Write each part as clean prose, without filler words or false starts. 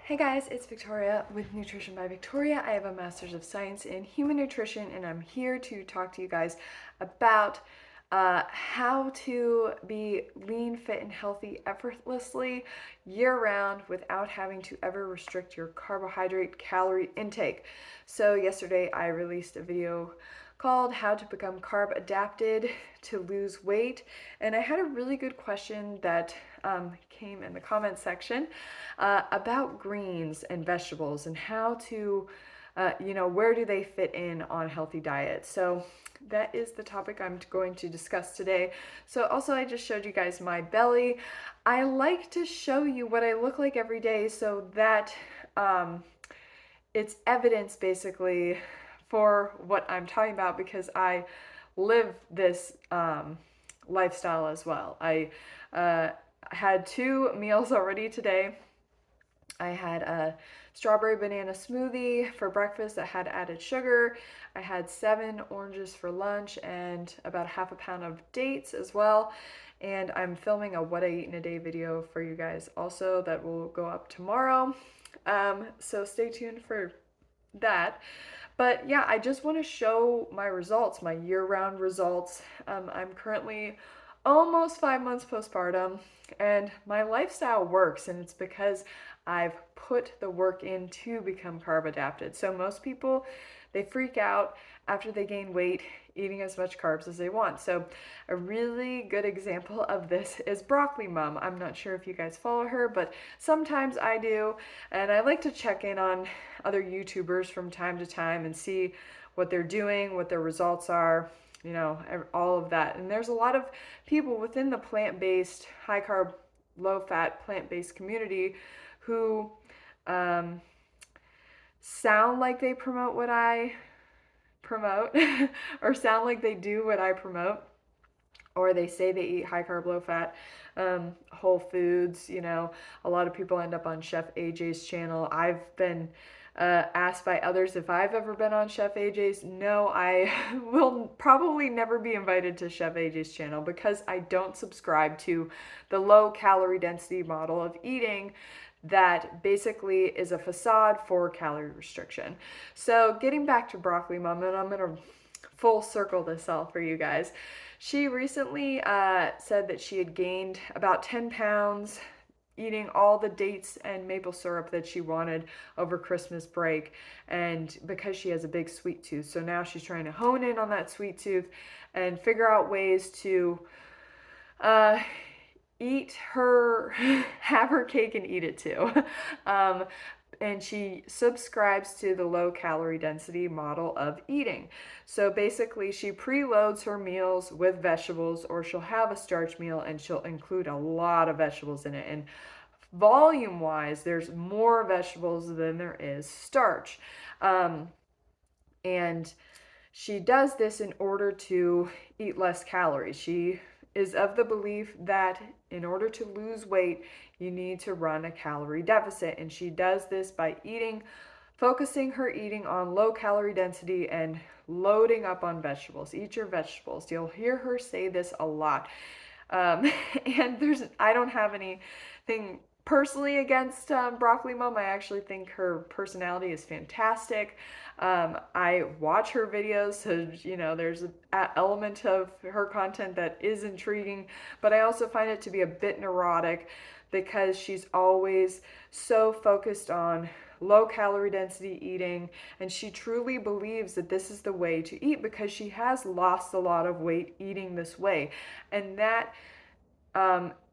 Hey guys, it's Victoria with Nutrition by Victoria. I have a Master's of Science in Human Nutrition, and I'm here to talk to you guys about how to be lean, fit, and healthy effortlessly year round without having to ever restrict your carbohydrate calorie intake. So, yesterday I released a video called How to Become Carb Adapted to Lose Weight, and I had a really good question that came in the comment section about greens and vegetables and how to, where do they fit in on healthy diets. So that is the topic I'm going to discuss today. So also I just showed you guys my belly. I like to show you what I look like every day so that it's evidence basically for what I'm talking about because I live this lifestyle as well. I had 2 meals already today. I had a strawberry banana smoothie for breakfast that had added sugar. I had 7 oranges for lunch and about half a pound of dates as well. And I'm filming a what I eat in a day video for you guys also that will go up tomorrow. So stay tuned for that. But yeah, I just want to show my results, my year-round results. I'm currently almost 5 months postpartum, and my lifestyle works, and it's because I've put the work in to become carb adapted. So most people, they freak out after they gain weight eating as much carbs as they want. So a really good example of this is Broccoli Mom. I'm not sure if you guys follow her, but sometimes I do, and I like to check in on other YouTubers from time to time and see what they're doing, what their results are, all of that. And there's a lot of people within the plant-based, high carb, low fat, plant-based community who sound like they promote what I promote or sound like they do what I promote, or they say they eat high carb, low fat, whole foods. A lot of people end up on Chef AJ's channel. I've been asked by others if I've ever been on Chef AJ's. No, I will probably never be invited to Chef AJ's channel because I don't subscribe to the low calorie density model of eating that basically is a facade for calorie restriction. So getting back to Broccoli Mom, and I'm going to full circle this all for you guys. She recently said that she had gained about 10 pounds eating all the dates and maple syrup that she wanted over Christmas break, and because she has a big sweet tooth. So now she's trying to hone in on that sweet tooth and figure out ways to have her cake and eat it too. And she subscribes to the low calorie density model of eating. So basically, she preloads her meals with vegetables, or she'll have a starch meal and she'll include a lot of vegetables in it. And volume wise, there's more vegetables than there is starch. And she does this in order to eat less calories. She is of the belief that in order to lose weight, you need to run a calorie deficit. And she does this by focusing her eating on low calorie density and loading up on vegetables. Eat your vegetables. You'll hear her say this a lot. And I don't have anything personally against Broccoli Mom. I actually think her personality is fantastic. I watch her videos, so there's an element of her content that is intriguing, but I also find it to be a bit neurotic because she's always so focused on low calorie density eating, and she truly believes that this is the way to eat because she has lost a lot of weight eating this way, and that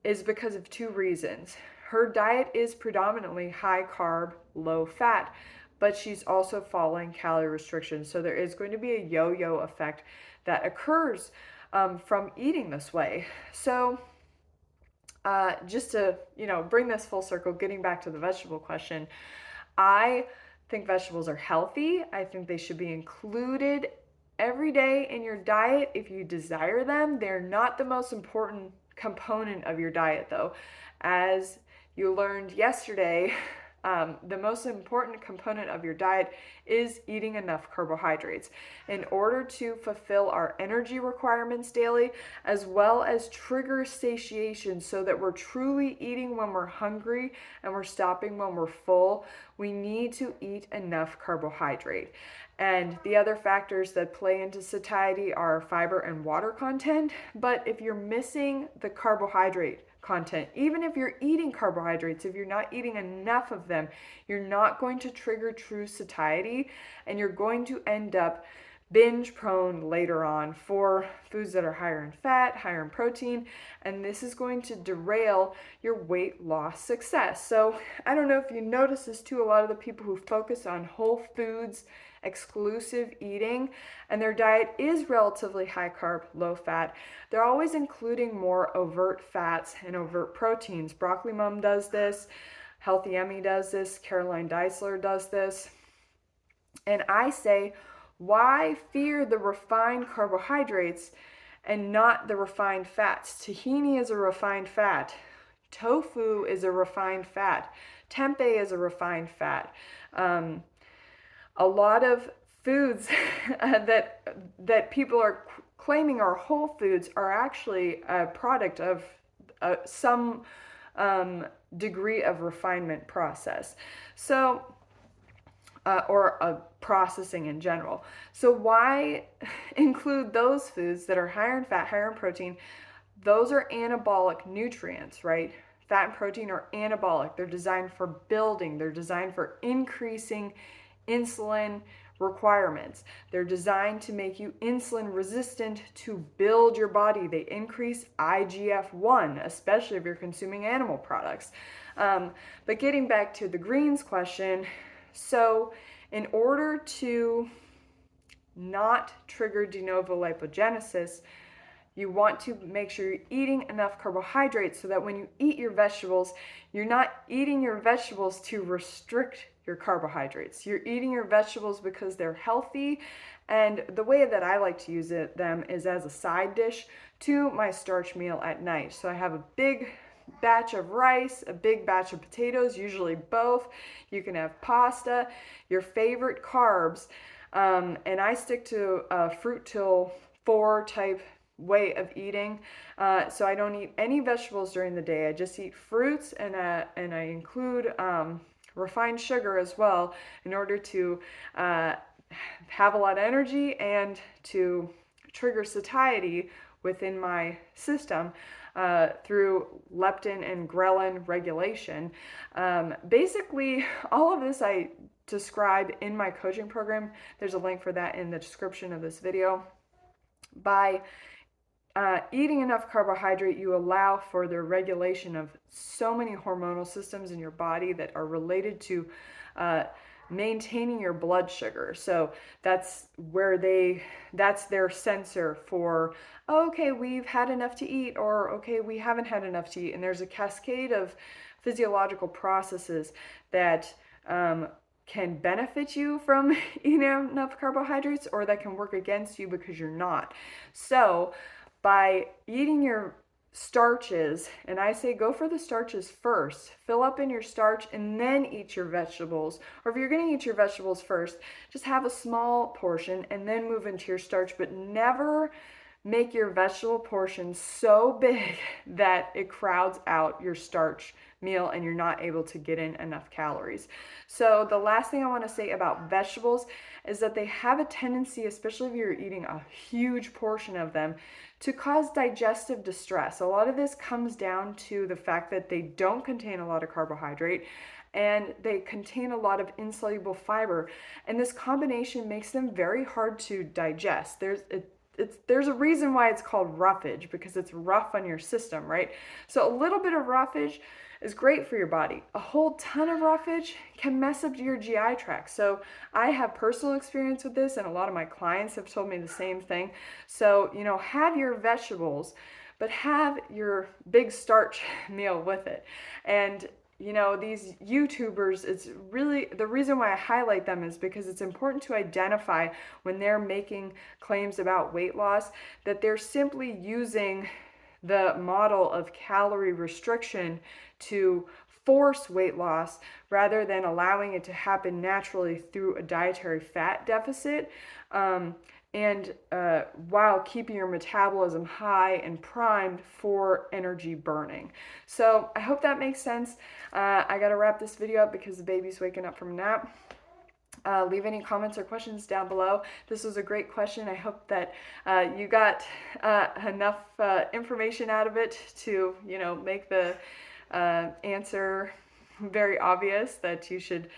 is because of 2 reasons. Her diet is predominantly high carb, low fat, but she's also following calorie restrictions. So there is going to be a yo-yo effect that occurs from eating this way. So just to, bring this full circle, getting back to the vegetable question, I think vegetables are healthy. I think they should be included every day in your diet if you desire them. They're not the most important component of your diet though. As you learned yesterday, the most important component of your diet is eating enough carbohydrates in order to fulfill our energy requirements daily, as well as trigger satiation so that we're truly eating when we're hungry and we're stopping when we're full. We need to eat enough carbohydrate. And the other factors that play into satiety are fiber and water content. But if you're missing the carbohydrate content, even if you're eating carbohydrates, if you're not eating enough of them, you're not going to trigger true satiety, and you're going to end up binge prone later on for foods that are higher in fat, higher in protein, and this is going to derail your weight loss success. So I don't know if you notice this too, a lot of the people who focus on whole foods exclusive eating and their diet is relatively high carb, low fat, they're always including more overt fats and overt proteins. Broccoli Mom does this, Healthy Emmy does this, Caroline Deisler does this. And I say, why fear the refined carbohydrates and not the refined fats? Tahini is a refined fat. Tofu is a refined fat. Tempeh is a refined fat. A lot of foods that people are claiming are whole foods are actually a product of some degree of refinement process. So, or processing in general. So why include those foods that are higher in fat, higher in protein? Those are anabolic nutrients, right? Fat and protein are anabolic. They're designed for building. They're designed for increasing insulin requirements. They're designed to make you insulin resistant to build your body. They increase IGF-1, especially if you're consuming animal products. But getting back to the greens question, so in order to not trigger de novo lipogenesis, you want to make sure you're eating enough carbohydrates so that when you eat your vegetables, you're not eating your vegetables to restrict your carbohydrates. You're eating your vegetables because they're healthy, and the way that I like to use them is as a side dish to my starch meal at night. So I have a big batch of rice, a big batch of potatoes, usually both. You can have pasta, your favorite carbs, and I stick to a fruit till 4 type way of eating. So I don't eat any vegetables during the day. I just eat fruits, and I include refined sugar as well in order to have a lot of energy and to trigger satiety within my system through leptin and ghrelin regulation. Basically, all of this I describe in my coaching program. There's a link for that in the description of this video. By eating enough carbohydrate, you allow for the regulation of so many hormonal systems in your body that are related to maintaining your blood sugar. So that's their sensor for, okay, we've had enough to eat, or okay, we haven't had enough to eat. And there's a cascade of physiological processes that can benefit you from eating enough carbohydrates, or that can work against you because you're not. So by eating your starches, and I say go for the starches first, fill up in your starch and then eat your vegetables. Or if you're going to eat your vegetables first, just have a small portion and then move into your starch, but never make your vegetable portion so big that it crowds out your starch meal and you're not able to get in enough calories. So the last thing I want to say about vegetables is that they have a tendency, especially if you're eating a huge portion of them, to cause digestive distress. A lot of this comes down to the fact that they don't contain a lot of carbohydrate and they contain a lot of insoluble fiber, and this combination makes them very hard to digest. There's a reason why it's called roughage, because it's rough on your system, right? So a little bit of roughage is great for your body. A whole ton of roughage can mess up your GI tract. So I have personal experience with this, and a lot of my clients have told me the same thing. So, have your vegetables, but have your big starch meal with it. And these YouTubers, it's really, the reason why I highlight them is because it's important to identify when they're making claims about weight loss that they're simply using the model of calorie restriction to force weight loss rather than allowing it to happen naturally through a dietary fat deficit. And while keeping your metabolism high and primed for energy burning. So I hope that makes sense. I gotta wrap this video up because the baby's waking up from a nap. Leave any comments or questions down below. This was a great question. I hope that you got enough information out of it to, make the answer very obvious that you should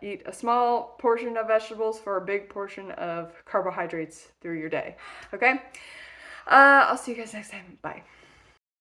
eat a small portion of vegetables for a big portion of carbohydrates through your day. Okay? I'll see you guys next time. Bye.